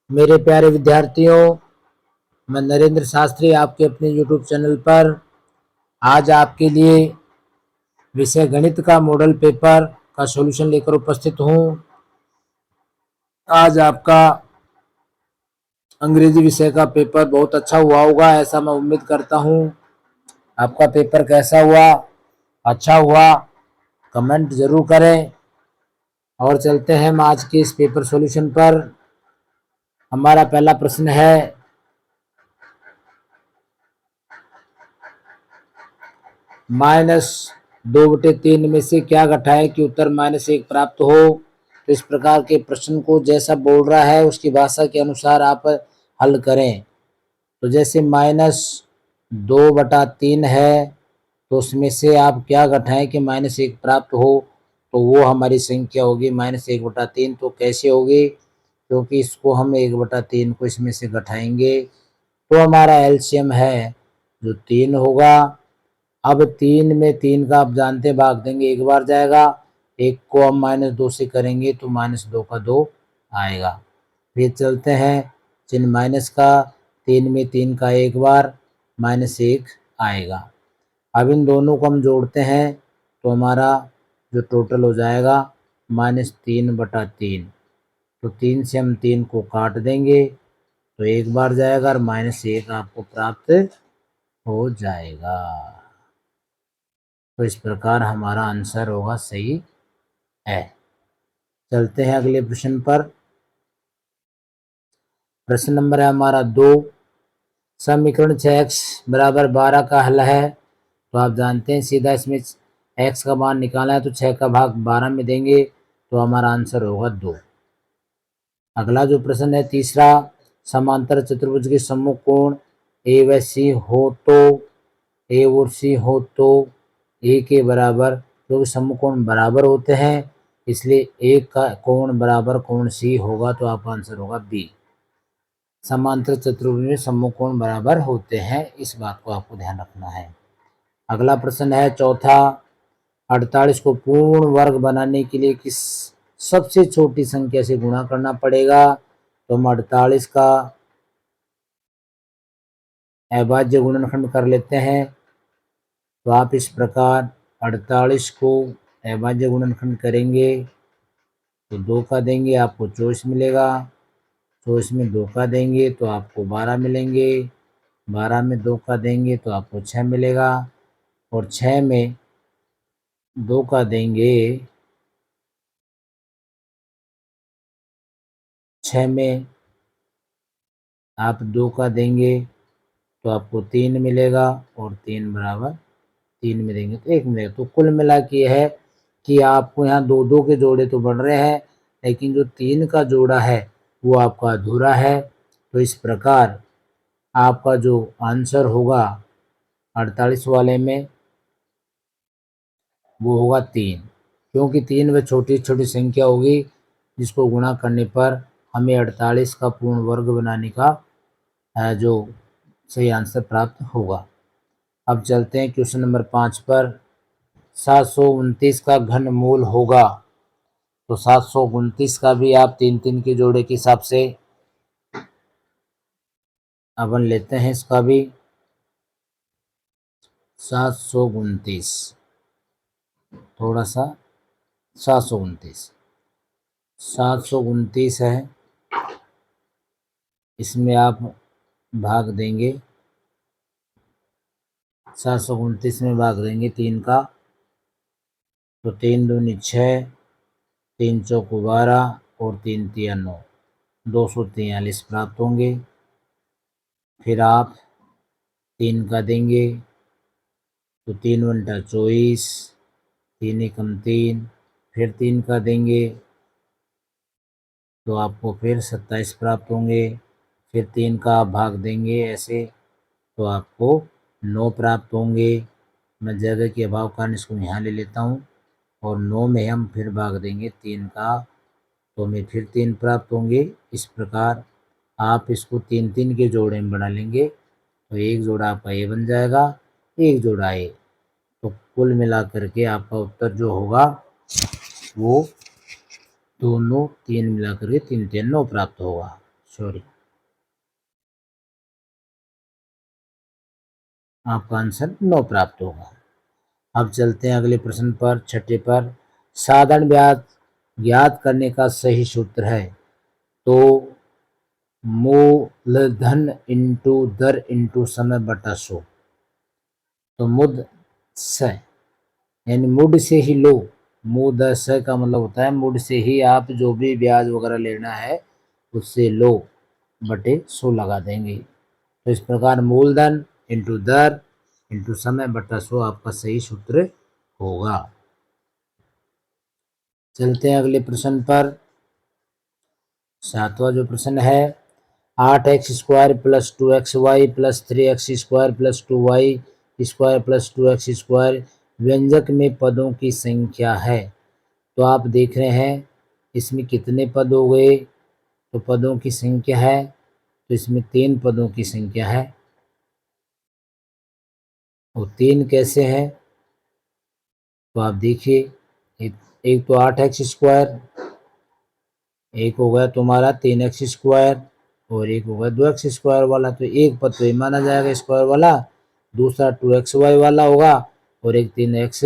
मेरे प्यारे विद्यार्थियों, मैं नरेंद्र शास्त्री आपके अपने यूट्यूब चैनल पर आज आपके लिए विषय गणित का मॉडल पेपर का सॉल्यूशन लेकर उपस्थित हूँ। आज आपका अंग्रेजी विषय का पेपर बहुत अच्छा हुआ होगा, ऐसा मैं उम्मीद करता हूँ। आपका पेपर कैसा हुआ? अच्छा हुआ? कमेंट जरूर करें। और चलते हैं हम आज के इस पेपर सॉल्यूशन पर। हमारा पहला प्रश्न है, -2/3 में से क्या घटाएं कि उत्तर -1 प्राप्त हो। तो इस प्रकार के प्रश्न को जैसा बोल रहा है उसकी भाषा के अनुसार आप हल करें। तो जैसे -2/3 है, तो उसमें से आप क्या घटाएं कि -1 प्राप्त हो। तो वो हमारी संख्या होगी -1/3। तो कैसे होगी? क्योंकि इसको हम 1/3 को इसमें से घटाएंगे तो हमारा एलसीएम है जो 3 होगा। अब 3 में 3 का आप जानते हैं भाग देंगे एक बार जाएगा, एक को हम -2 से करेंगे तो -2 का 2 आएगा। फिर चलते हैं चिन्ह माइनस का, 3 में 3 का एक बार -1 आएगा। अब इन दोनों को हम जोड़ते हैं तो हमारा जो टोटल हो जाएगा -3/3। तो 3 से हम 3 को काट देंगे तो एक बार जाएगा और -1 आपको प्राप्त हो जाएगा। तो इस प्रकार हमारा आंसर होगा सही है। चलते हैं अगले प्रश्न पर। प्रश्न नंबर है हमारा 2। समीकरण 6x = 12 का हल है। तो आप जानते हैं सीधा इसमें x का मान निकालना है तो 6 का भाग 12 में देंगे तो हमारा आंसर होगा 2। अगला जो प्रश्न है तीसरा, समांतर चतुर्भुज के सम्मुख कोण ए व सी हो तो ए और सी हो तो ए के बराबर, क्योंकि सम्मुख कोण बराबर होते हैं इसलिए एक का कोण बराबर कोण सी होगा। तो आपका आंसर होगा बी। समांतर चतुर्भुज में सम्मुख कोण बराबर होते हैं, इस बात को आपको ध्यान रखना है। अगला प्रश्न है चौथा, 48 को पूर्ण वर्ग बनाने के लिए किस सबसे छोटी संख्या से गुणा करना पड़ेगा। तो हम 48 का अभाज्य गुणनखंड कर लेते हैं। तो आप इस प्रकार 48 को अभाज्य गुणनखंड करेंगे तो 2 का देंगे आपको 24 मिलेगा, 24 में 2 का देंगे तो आपको 12 मिलेंगे, 12 में 2 का देंगे तो आपको 6 मिलेगा, और 6 में 2 का देंगे, 6 में आप 2 का देंगे तो आपको 3 मिलेगा, और 3 बराबर 3 में देंगे तो 1 मिलेगा। तो कुल मिला के यह है कि आपको यहाँ 2-2 के जोड़े तो बढ़ रहे हैं, लेकिन जो 3 का जोड़ा है वो आपका अधूरा है। तो इस प्रकार आपका जो आंसर होगा 48 वाले में वो होगा 3, क्योंकि 3 वह छोटी छोटी संख्या होगी जिसको गुणा करने पर हमें 48 का पूर्ण वर्ग बनाने का जो सही आंसर प्राप्त होगा। अब चलते हैं क्वेश्चन नंबर 5 पर। 729 का घनमूल होगा। तो 729 का भी आप 3-3 के जोड़े के हिसाब से अपन लेते हैं इसका भी। 729 थोड़ा सा 729 है, इसमें आप भाग देंगे, 729 में भाग देंगे 3 का तो 3 दूनी 6, 3 चौक 12 और 3 तिया 9, 243 प्राप्त होंगे। फिर आप 3 का देंगे तो 3 × 24, 3 × 3, फिर 3 का देंगे तो आपको फिर 27 प्राप्त होंगे। फिर 3 का आप भाग देंगे ऐसे तो आपको 9 प्राप्त होंगे। मैं जगह के अभाव कारण इसको यहाँ ले लेता हूँ, और 9 में हम फिर भाग देंगे 3 का तो हमें फिर 3 प्राप्त होंगे। इस प्रकार आप इसको 3-3 के जोड़े में बना लेंगे तो एक जोड़ा आपका ए बन जाएगा, एक जोड़ा ए। तो कुल मिला करके आपका उत्तर जो होगा वो दोनों 3 मिला करके 3 3 9 प्राप्त होगा। सॉरी, आपका आंसर 9 प्राप्त होगा। अब चलते हैं अगले प्रश्न पर, छठे पर। साधारण ब्याज ज्ञात करने का सही सूत्र है तो मूलधन इंटू दर इंटू समय बटा 100। तो मुद स यानी मुड से ही लो, मुद स का मतलब होता है मुड से ही आप जो भी ब्याज वगैरह लेना है उससे लो बटे 100 लगा देंगे। तो इस प्रकार मूलधन इंटू दर इंटू समय बटा 100 आपका सही सूत्र होगा। चलते हैं अगले प्रश्न पर। सातवां जो प्रश्न है, 8x² plus 2xy plus 3x² plus 2y² plus 2x² व्यंजक में पदों की संख्या है। तो आप देख रहे हैं इसमें कितने पद हो गए, तो पदों की संख्या है तो इसमें 3 पदों की संख्या है। और 3 कैसे हैं, तो आप देखिए एक तो 8x², एक हो गया तुम्हारा 3x² और एक होगा 2x² वाला। तो एक पद तो ये माना जाएगा स्क्वायर वाला, दूसरा 2xy वाला होगा और एक 3x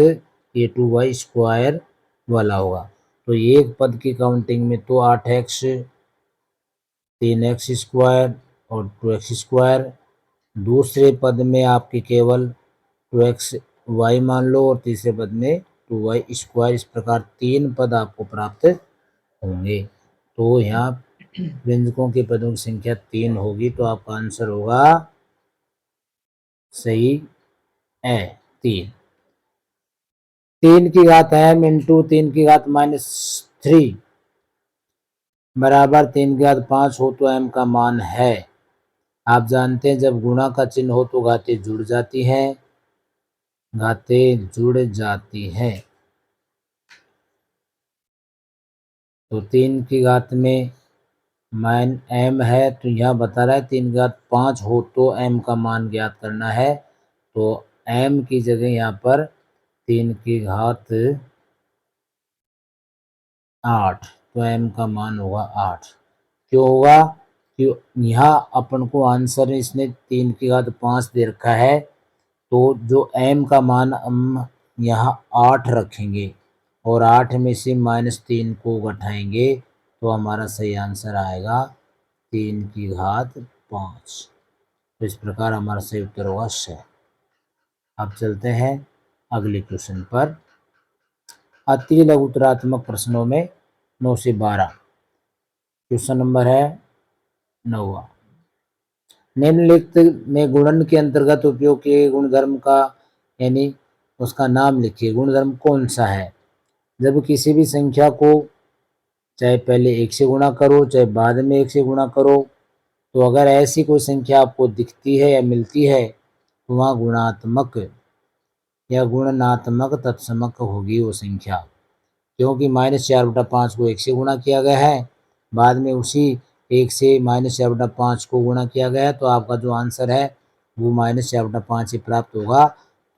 ये 2y² वाला होगा। तो एक पद की काउंटिंग में तो 8x 3x² और 2x², दूसरे पद में आपके केवल 2xy मान लो और तीसरे पद में 2y²। इस प्रकार 3 पद आपको प्राप्त होंगे। तो यहाँ व्यंजकों के पदों की संख्या 3 होगी। तो आपका आंसर होगा सही है 3। 3 की घात m इंटू 3 की घात -3 बराबर 3 की घात 5 हो तो m का मान है। आप जानते हैं जब गुणा का चिन्ह हो तो घातें जुड़ जाती हैं, घातें जुड़ जाती हैं। तो 3 की घात में मान m है तो यहाँ बता रहा है 3 की घात 5 हो तो m का मान ज्ञात करना है। तो m की जगह यहाँ पर 3 की घात 8, तो m का मान होगा 8। क्यों होगा, कि यहाँ अपन को आंसर इसने 3 की घात 5 दे रखा है तो जो m का मान हम यहाँ 8 रखेंगे और 8 में से -3 को घटाएंगे तो हमारा सही आंसर आएगा 3 की घात 5। तो इस प्रकार हमारा सही उत्तर होगा 6। अब चलते हैं अगले क्वेश्चन पर। अति लघुतरात्मक प्रश्नों में 9 से 12। क्वेश्चन नंबर है 9वां। निम्नलिखित में गुणन के अंतर्गत उपयोग किए गुणधर्म का यानी उसका नाम लिखिए। गुणधर्म कौन सा है। जब किसी भी संख्या को चाहे पहले 1 से गुणा करो चाहे बाद में 1 से गुणा करो, तो अगर ऐसी कोई संख्या आपको दिखती है या मिलती है तो वहाँ गुणात्मक या गुणनात्मक तत्समक होगी वो संख्या। क्योंकि -4/5 को 1 से गुणा किया गया है, बाद में उसी 1 से -4/5 को गुणा किया गया है, तो आपका जो आंसर है वो -4/5 ही प्राप्त होगा।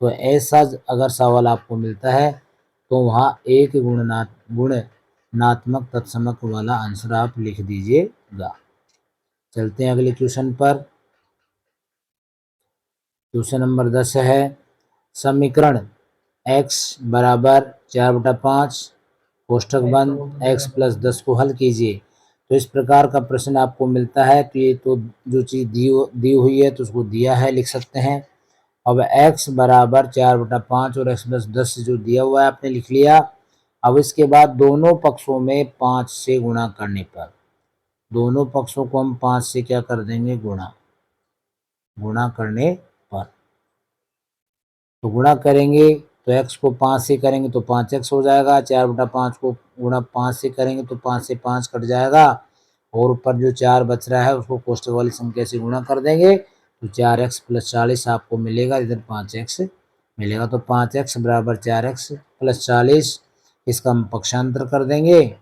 तो ऐसा अगर सवाल आपको मिलता है तो वहाँ एक गुणनात्मक तत्समक वाला आंसर आप लिख दीजिएगा। चलते हैं अगले क्वेश्चन पर। क्वेश्चन नंबर 10 है, समीकरण x बराबर 4/5 कोष्ठक बंद x प्लस 10 को हल कीजिए। तो इस प्रकार का प्रश्न आपको मिलता है तो ये तो जो चीज़ दी हुई है तो उसको दिया है लिख सकते हैं। अब x बराबर 4/5 और x प्लस 10 जो दिया हुआ है आपने लिख लिया। अब इसके बाद दोनों पक्षों में 5 से गुणा करने पर, दोनों पक्षों को हम 5 से क्या कर देंगे, गुणा करने पर। तो गुणा करेंगे तो x को 5 से करेंगे तो 5x हो जाएगा, 4/5 को गुणा 5 से करेंगे तो 5 से 5 कट जाएगा और ऊपर जो 4 बच रहा है उसको कोष्ठक वाली संख्या से गुणा कर देंगे तो 4x प्लस 40 आपको मिलेगा, इधर 5x मिलेगा। तो 5x बराबर 4x प्लस 40, इसका हम पक्षांतर कर देंगे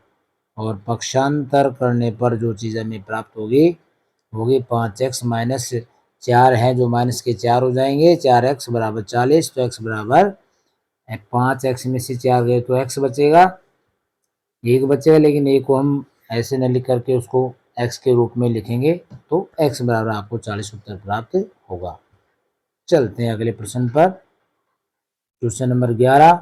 और पक्षांतर करने पर जो चीज़ हमें प्राप्त होगी 5x माइनस 4 है जो माइनस के 4 हो जाएंगे, 4x बराबर 40। तो x बराबर 5x में से 4 गए तो x बचेगा, 1 बचेगा, लेकिन 1 को हम ऐसे न लिख करके उसको x के रूप में लिखेंगे तो x बराबर आपको 40 उत्तर प्राप्त होगा। चलते हैं अगले प्रश्न पर। क्वेश्चन नंबर 11,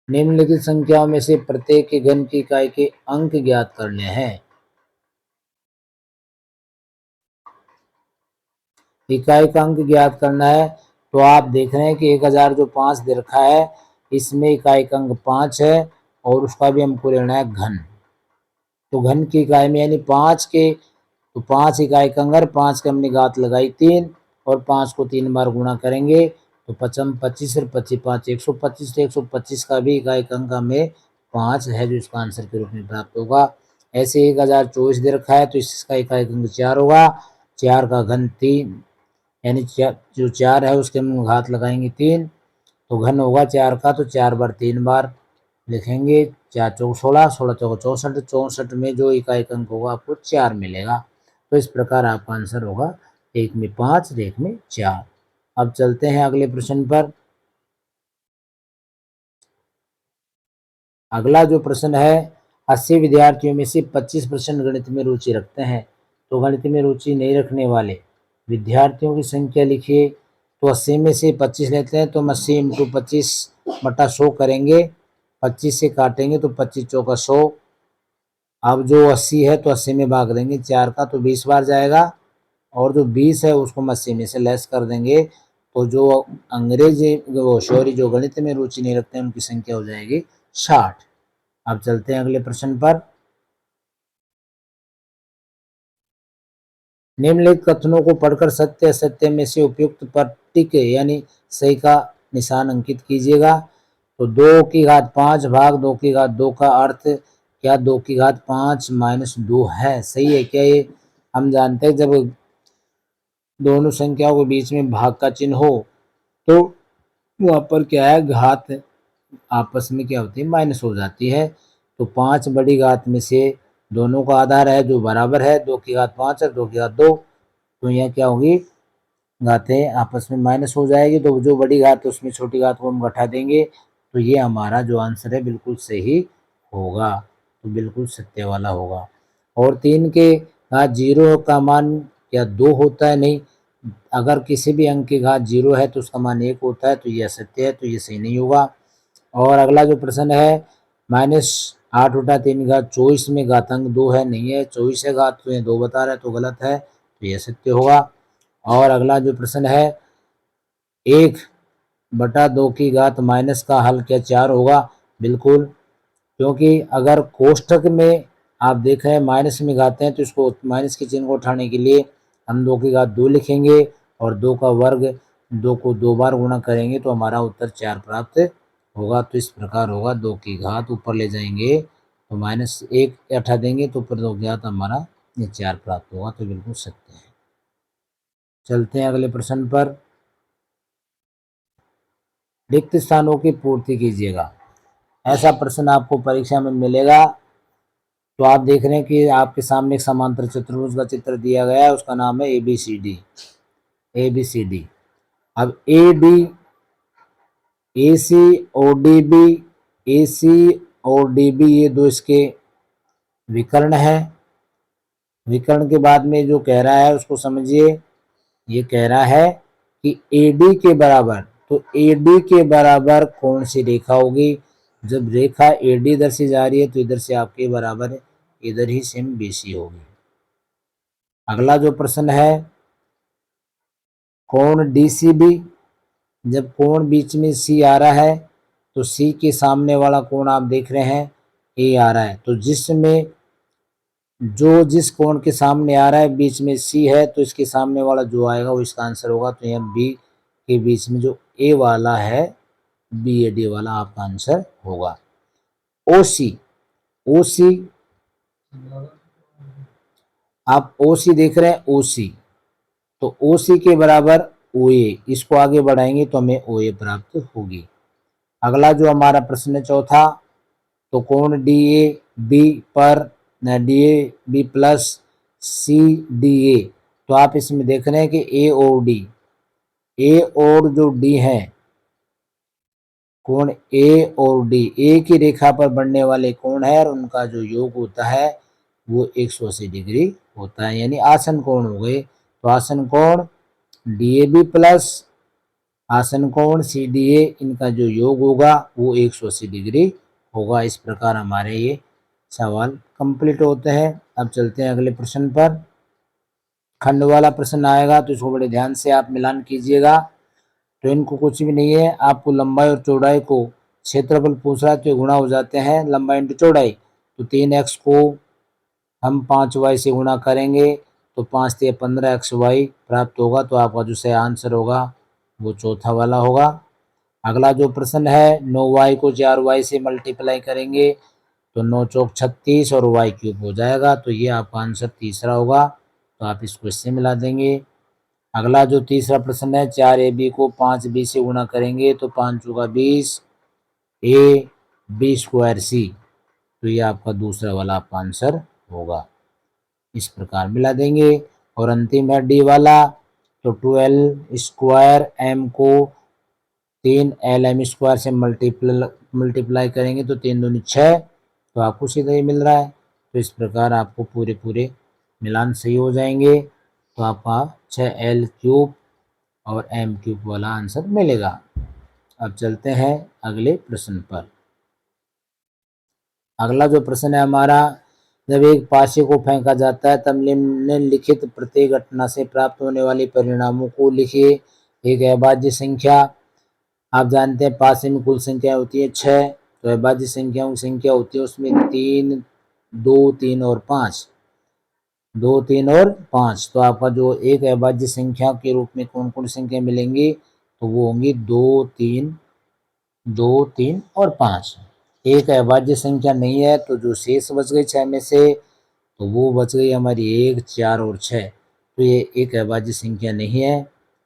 निम्नलिखित संख्याओं में से प्रत्येक के घन की इकाई के अंक ज्ञात करने हैं। इकाई का अंक ज्ञात करना है तो आप देख रहे हैं कि 1000 जो 5 दे रखा है, इसमें इकाई का अंक 5 है और उसका भी हमको लेना है घन। तो घन की इकाई में यानी 5 के, तो 5 इकाई का अंक, 5 की हमने घात लगाई 3 और 5 को 3 बार गुणा करेंगे तो 25 और 25 5 125, तो 125 का भी इकाई का अंक हमें 5 है जो इसका आंसर के रूप में प्राप्त होगा। ऐसे 1024 दे रखा है तो इसका इकाई का अंक 4 होगा, 4 का घन 3 यानी जो 4 है उसके हम घात लगाएंगे 3 तो घन होगा 4 का, तो 4 बार 3 बार लिखेंगे, 4 चौक 16, 16 चौक 64, 64 में जो इकाई का अंक होगा आपको 4 मिलेगा। तो इस प्रकार आपका आंसर होगा, एक में 5 और एक में 4। अब चलते हैं अगले प्रश्न पर। अगला जो प्रश्न है, 80 विद्यार्थियों में से 25% गणित में रुचि रखते हैं, तो गणित में रुचि नहीं रखने वाले विद्यार्थियों की संख्या लिखिए। तो 80 में से 25 लेते हैं तो हम 80 × 25 बटा 100 करेंगे, 25 से काटेंगे तो 25 चौका 100। अब जो 80 है तो 80 में भाग देंगे 4 का, तो 20 बार जाएगा और जो 20 है उसको हम 80 में से लेस कर देंगे, तो जो अंग्रेजी वो सॉरी जो गणित में रुचि नहीं रखते हैं उनकी संख्या हो जाएगी 60। अब चलते हैं अगले प्रश्न पर। निम्नलिखित कथनों को पढ़कर सत्य असत्य में से उपयुक्त पर टिक यानी सही का निशान अंकित कीजिएगा। तो 2 की घात 5 भाग 2 की घात 2 का अर्थ क्या 2 की घात 5 माइनस 2 है, सही है क्या ये? हम जानते हैं जब दोनों संख्याओं के बीच में भाग का चिन्ह हो तो वहाँ पर क्या है, घात आपस में क्या होती है, माइनस हो जाती है। तो 5 बड़ी घात में से दोनों का आधार है जो बराबर है, 2 की घात 5 और 2 की घात 2, तो यहाँ क्या होगी, घातें आपस में माइनस हो जाएगी, तो जो बड़ी घात है उसमें छोटी घात को हम घटा देंगे, तो ये हमारा जो आंसर है बिल्कुल सही होगा, तो बिल्कुल सत्य वाला होगा। और 3 के घात 0 का मान क्या 2 होता है? नहीं, अगर किसी भी अंक की घात 0 है तो उसका मान 1 होता है, तो ये असत्य है, तो ये सही नहीं होगा। और अगला जो प्रश्न है, -8 बटा 3 की घात 24 में घातांक 2 है, नहीं है, 24 है घात, तो ये 2 बता रहा है तो गलत है, तो ये सत्य होगा। और अगला जो प्रश्न है, 1 बटा 2 की घात माइनस का हल क्या 4 होगा? बिल्कुल, क्योंकि अगर कोष्ठक में आप देख रहे हैं माइनस में घाते हैं तो इसको माइनस के चिन्ह को उठाने के लिए हम 2 की घात 2 लिखेंगे और 2 का वर्ग 2 को 2 बार गुणा करेंगे तो हमारा उत्तर 4 प्राप्त होगा। तो इस प्रकार होगा, 2 की घात ऊपर ले जाएंगे तो -1 हटा देंगे तो ऊपर 2 की घात हमारा ये 4 प्राप्त होगा, तो बिल्कुल सत्य है। चलते हैं अगले प्रश्न पर। रिक्त स्थानों की पूर्ति कीजिएगा, ऐसा प्रश्न आपको परीक्षा में मिलेगा। तो आप देख रहे हैं कि आपके सामने एक समांतर चतुर्भुज का चित्र दिया गया है, उसका नाम है ABCD। ABCD, अब AD AC और DB, AC और DB ये दो इसके विकर्ण है। विकर्ण के बाद में जो कह रहा है उसको समझिए, ये कह रहा है कि AD के बराबर, तो AD के बराबर कौन सी रेखा होगी? जब रेखा AD इधर से जा रही है तो इधर से आपके बराबर इधर ही सेम BC होगी। अगला जो प्रश्न है, कोण DCB, जब कोण बीच में C आ रहा है तो C के सामने वाला कोण आप देख रहे हैं A आ रहा है, तो जिसमें जो जिस कोण के सामने आ रहा है बीच में C है तो इसके सामने वाला जो आएगा वो इसका आंसर होगा। तो यहाँ B के बीच में जो A वाला है, BAD वाला आपका आंसर होगा। OC, OC आप OC देख रहे हैं, OC, तो OC के बराबर OA, इसको आगे बढ़ाएंगे तो हमें OA प्राप्त होगी। अगला जो हमारा प्रश्न है चौथा, तो कोण DAB पर DAB प्लस CDA, तो आप इसमें देख रहे हैं कि A और D, A और जो D है कोण ए और डी एक ही रेखा पर बनने वाले कोण है और उनका जो योग होता है वो 180 डिग्री होता है, यानी आसन कोण हो गए। तो आसन कोण DAB प्लस आसन कोण CDA इनका जो योग होगा वो 180 डिग्री होगा। इस प्रकार हमारे ये सवाल कंप्लीट होते हैं। अब चलते हैं अगले प्रश्न पर। खंड वाला प्रश्न आएगा तो इसको बड़े ध्यान से आप मिलान कीजिएगा। तो इनको कुछ भी नहीं है, आपको लंबाई और चौड़ाई को क्षेत्रफल पूछ रहा है तो गुणा हो जाते हैं लंबाई इंटू चौड़ाई। तो 3x को हम 5y से गुणा करेंगे तो 5 से 15xy प्राप्त होगा। तो आपका जो सही आंसर होगा वो चौथा वाला होगा। अगला जो प्रश्न है 9y को 4y से मल्टीप्लाई करेंगे तो 9 चौक 36 और y क्यूब हो जाएगा। तो ये आपका आंसर तीसरा होगा। तो आप इसको इससे मिला देंगे। अगला जो तीसरा प्रश्न है 4ab को 5b से गुणा करेंगे तो 5 चौका 20 a b स्क्वायर c। तो ये आपका दूसरा वाला आपका आंसर होगा। इस प्रकार मिला देंगे। और अंतिम है डी वाला, तो 12 स्क्वायर m को 3lm स्क्वायर से मल्टीप्लाई करेंगे तो 3 दूनी 6। तो आपको सीधा ही मिल रहा है। तो इस प्रकार आपको पूरे पूरे मिलान सही हो जाएंगे। तो आपका 6l क्यूब और m क्यूब वाला आंसर मिलेगा। अब चलते हैं अगले प्रश्न पर। अगला जो प्रश्न है हमारा, जब एक पासे को फेंका जाता है तब निम्नलिखित प्रत्येक घटना से प्राप्त होने वाले परिणामों को लिखिए। एक अभाज्य संख्या, आप जानते हैं पासे में कुल संख्या होती है 6, तो अभाज्य संख्याओं की संख्या होती है उसमें 3, 2, 3 और 5, 2, 3 और 5। तो आपका जो एक अभाज्य संख्या के रूप में कौन कौन संख्या मिलेंगी, तो वो होंगी 2, 3, 2, 3 और 5। एक अभाज्य संख्या नहीं है तो जो शेष बच गई 6 में से, तो वो बच गई हमारी 1, 4 और 6। तो ये एक अभाज्य संख्या नहीं है,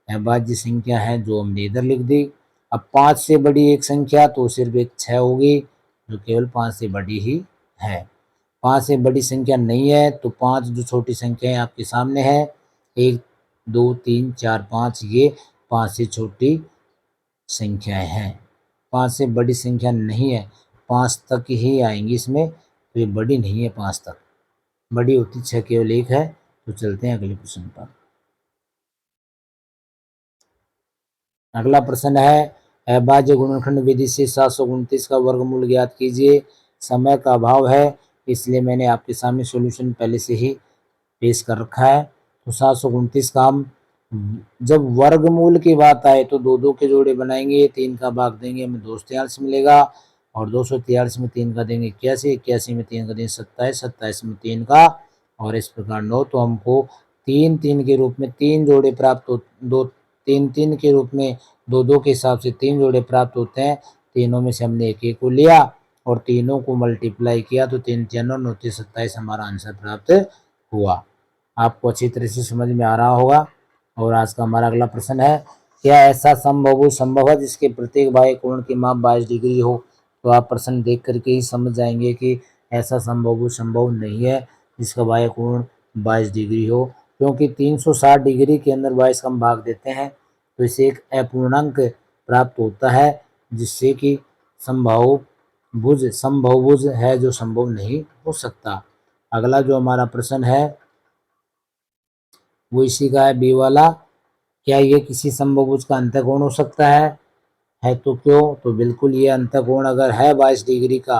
अभाज्य संख्या है जो हमने इधर लिख दी। अब 5 से बड़ी एक संख्या तो सिर्फ एक 6 होगी जो केवल 5 से बड़ी ही है। 5 से बड़ी संख्या नहीं है तो 5 जो छोटी संख्या है आपके सामने है, 1, 2, 3, 4, 5, ये 5 से छोटी संख्याएं हैं। 5 से बड़ी संख्या नहीं है, 5 तक ही आएंगी इसमें, तो ये बड़ी नहीं है 5 तक, बड़ी होती 6 केवल 1 है। तो चलते हैं अगले प्रश्न पर। अगला प्रश्न है अभाज्य गुणनखंड विधि से 729 का वर्गमूल ज्ञात कीजिए। समय का अभाव है इसलिए मैंने आपके सामने सॉल्यूशन पहले से ही पेश कर रखा है। तो 729 का हम जब वर्गमूल की बात आए तो दो दो के जोड़े बनाएंगे, 3 का भाग देंगे हमें 243 मिलेगा, और 243 में 3 का देंगे 81, 81 में 3 का देंगे 27, 27 में 3 का, और इस प्रकार 9। तो हमको 3 3 के रूप में 3 जोड़े प्राप्त हो, 2 3 3 के रूप में 2 2 के हिसाब से 3 जोड़े प्राप्त होते हैं। तीनों में से हमने एक एक को लिया और तीनों को मल्टीप्लाई किया तो 3 3 और 9 27 हमारा आंसर प्राप्त हुआ। आपको अच्छी तरह से समझ में आ रहा होगा। और आज का हमारा अगला प्रश्न है, क्या ऐसा संभव है जिसके प्रत्येक बाह्य कोण की माप 22 डिग्री हो। तो आप प्रश्न देख करके ही समझ जाएंगे कि ऐसा संभव नहीं है जिसका बाह्य कोण 22 डिग्री हो, क्योंकि 360 डिग्री के अंदर 22 का हम भाग देते हैं तो इसे एक अपूर्णांक प्राप्त होता है, जिससे कि संभव भुज है जो संभव नहीं हो सकता। अगला जो हमारा प्रश्न है वो इसी का है बी वाला, क्या ये किसी समभुज का अंतःकोण हो सकता है तो क्यों। तो बिल्कुल ये अंतःकोण अगर है 22 डिग्री का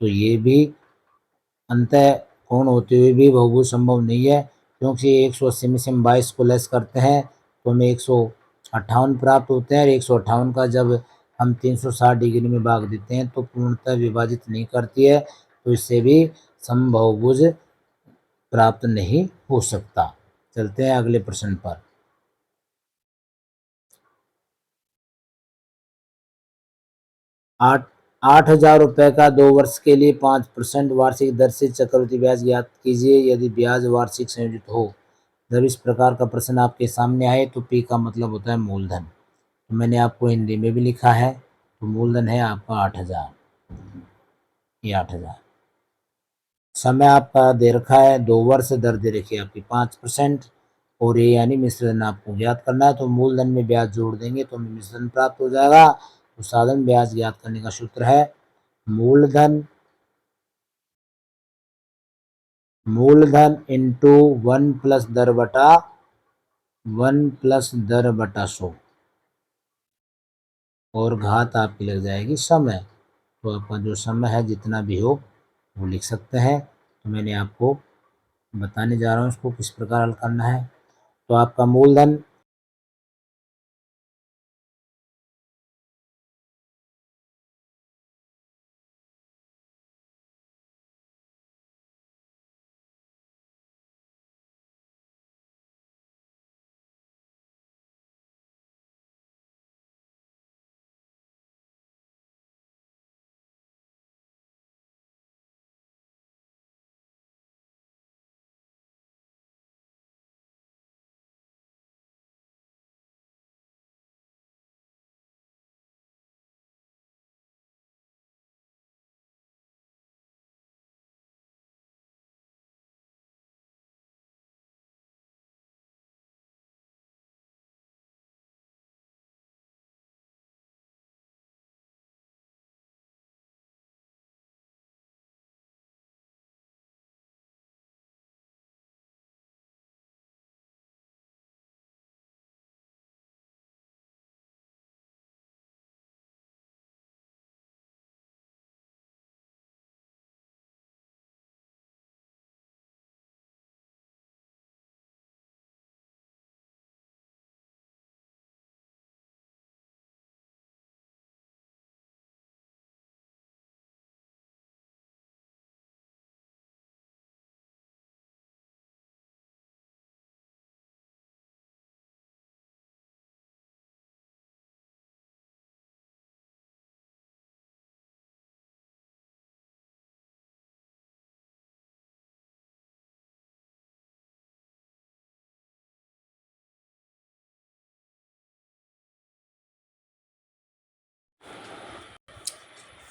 तो ये भी अंतःकोण होते हुए भी बहुभुज संभव नहीं है, क्योंकि 180 में से हम 22 को लेस करते हैं तो हमें 158 प्राप्त होते हैं, और 158 का जब हम 360 डिग्री में भाग देते हैं तो पूर्णतः विभाजित नहीं करती है, तो इससे भी समभुज प्राप्त नहीं हो सकता। चलते हैं अगले प्रश्न पर। 8,000 रुपये का 2 वर्ष के लिए 5% वार्षिक दर से चक्रवृद्धि ब्याज ज्ञात कीजिए यदि ब्याज वार्षिक संयोजित हो। जब इस प्रकार का प्रश्न आपके सामने आए तो पी का मतलब होता है मूलधन। तो मैंने आपको हिंदी में भी लिखा है, तो मूलधन है आपका 8,000, ये 8,000। समय आपका दे रखा है 2 वर्ष, दर दे रखी है आपकी 5%, और ये यानी मिश्रधन आपको ज्ञात करना है। तो मूलधन में ब्याज जोड़ देंगे तो हमें मिश्रधन प्राप्त हो जाएगा। तो साधारण ब्याज ज्ञात करने का सूत्र है मूलधन इंटू 1 प्लस दर बटा 100 और घात आपकी लग जाएगी समय। तो आपका जो समय है जितना भी हो वो लिख सकते हैं। तो मैंने आपको बताने जा रहा हूँ इसको किस प्रकार हल करना है। तो आपका मूलधन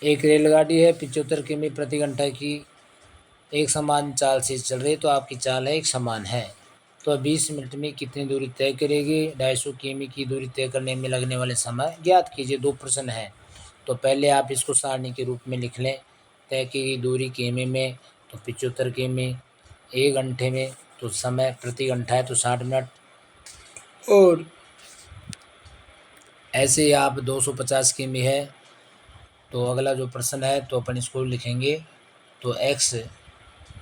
एक रेलगाड़ी है 75 किमी प्रति घंटा की एक समान चाल से चल रही, तो आपकी चाल है एक समान है। तो 20 मिनट में कितनी दूरी तय करेगी? 250 किमी की दूरी तय करने में लगने वाले समय ज्ञात कीजिए। 2 प्रश्न है, तो पहले आप इसको सारणी के रूप में लिख लें। तय की गई दूरी किमी में, तो 75 किमी। 1 घंटे में, तो समय प्रति घंटा है तो 60 मिनट। और ऐसे ही आप 250 किमी है, तो अगला जो प्रश्न है तो अपन इसको लिखेंगे। तो एक्स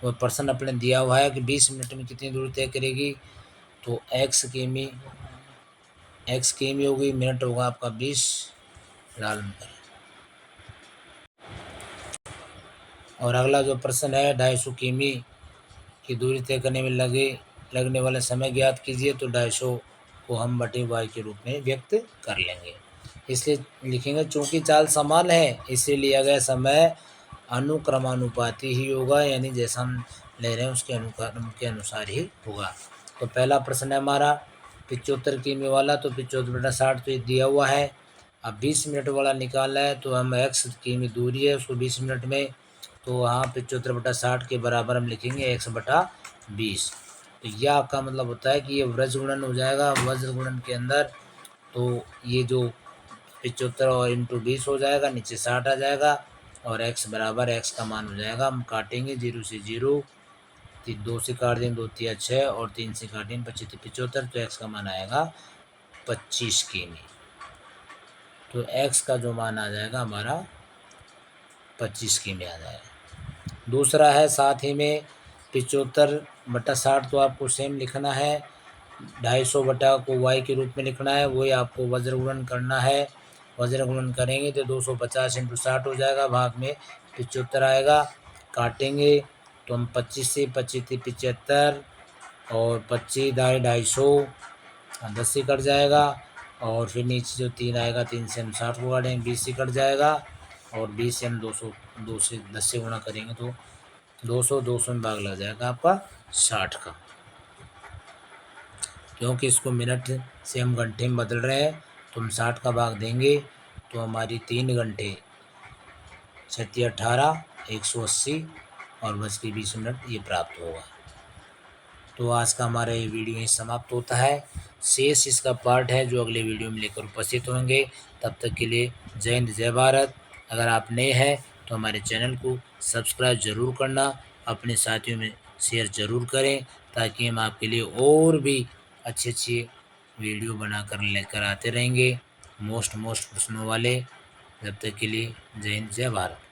वो प्रश्न अपने दिया हुआ है कि 20 मिनट में कितनी दूरी तय करेगी। तो एक्स किमी होगी, मिनट होगा आपका 20 लाल नंबर। और अगला जो प्रश्न है 250 किमी की दूरी तय करने में लगने वाला समय ज्ञात कीजिए। तो 250 को हम बटे वाई के रूप में व्यक्त कर लेंगे। इसलिए लिखेंगे चूंकि चाल समान है इसे लिया गया समय अनुक्रमानुपाती ही होगा, यानी जैसा हम ले रहे हैं उसके अनुक्रम के अनुसार ही होगा। तो पहला प्रश्न है हमारा 75 किमी वाला, तो 75/60 तो ये दिया हुआ है। अब 20 मिनट वाला निकालना है, तो हम x किमी दूरी है उसको 20 मिनट में, तो वहाँ 75/60 के बराबर हम लिखेंगे x/20। तो यह आपका मतलब होता है कि ये वज्र गुणन हो जाएगा। वज्र गुणन के अंदर तो ये जो 75 और इंटू 20 हो जाएगा, नीचे 60 आ जाएगा और x बराबर x का मान हो जाएगा। हम काटेंगे 0 से 0, 2 से काट देंगे 2 तिया 6 और 3 से काटेंगे 25 75, तो x का मान आएगा 25 किमी। तो x का जो मान आ जाएगा हमारा 25 किमी आ जाएगा। दूसरा है साथ ही में 75/60, तो आपको सेम लिखना है। 250 बटा को y के रूप में लिखना है, वही आपको वज्र गुणन करना है। वज्र गुणन करेंगे तो 250 इंटू 60 हो जाएगा, भाग में 75 आएगा। काटेंगे तो हम 25 से 25 75 और 25 250, 10 से कट जाएगा। और फिर नीचे जो 3 आएगा 3 से हम 60 को काटेंगे, 20 से कट जाएगा। और 20 से हम 2 से 10 से गुणा करेंगे तो 200 में भाग लग जाएगा आपका 60 का। क्योंकि इसको मिनट से हम घंटे में बदल रहे हैं, तो हम 60 का भाग देंगे तो हमारी 3 घंटे 36 18 180 और बज के 20 मिनट ये प्राप्त होगा। तो आज का हमारा ये वीडियो यहीं समाप्त होता है। शेष इसका पार्ट है जो अगले वीडियो में लेकर उपस्थित होंगे। तब तक के लिए जय हिंद, जय भारत। अगर आप नए हैं तो हमारे चैनल को सब्सक्राइब ज़रूर करना, अपने साथियों में शेयर ज़रूर करें, ताकि हम आपके लिए और भी अच्छे अच्छे वीडियो बनाकर लेकर आते रहेंगे, मोस्ट प्रश्नों वाले। तब तक के लिए जय हिंद, जय भारत।